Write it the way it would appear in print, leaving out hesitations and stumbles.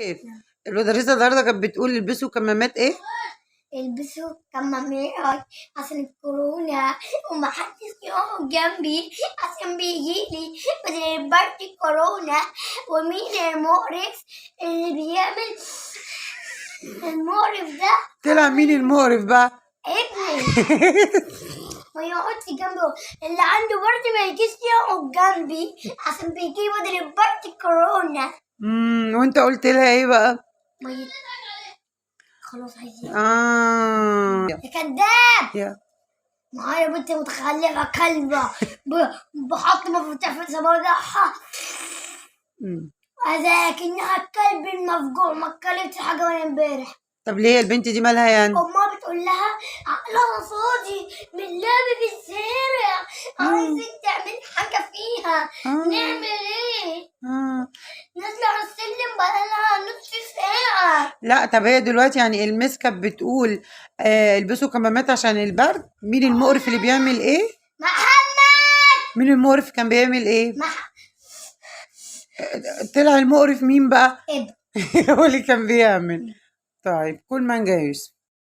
كيف؟ المدرسة النهارده كانت بتقول البسوا كمامات ايه؟ البسوا كمامات عشان الكورونا ومحدش يقعد جنبي عشان بيجيلي بدل البرد كورونا. ومين المقرف اللي بيعمل المقرف ده؟ طلع مين المقرف بقى؟ ابني. ما يقعدش جنبه، اللي عنده برد ما يجيش يقعد جنبي عشان بيجي بدل البرد كورونا. وانت قلت لها ايه بقى؟ خلاص عايزين. يا يا كداب. يا معايا بنت متخلفة كلبة بحط مفتاح في صباعها لكنها الكلب المفجوع ما اكلتش حاجة ولا امبارح. طب ليه البنت دي مالها يعني؟ امها بتقول لها عقلها فاضي من لعب في الشارع، عايزين تعمل حاجة فيها. نعمل ايه؟ نطلع السلم بقالها نص ساعة. لا طب هي دلوقتي يعني المس كانت بتقول البسوا كمامات عشان البرد. مين المقرف اللي بيعمل ايه؟ محمد. مين المقرف كان بيعمل ايه؟ طلع المقرف مين بقى؟ ابن. هو اللي كان بيعمل. طيب كل مانجا يا يوسف.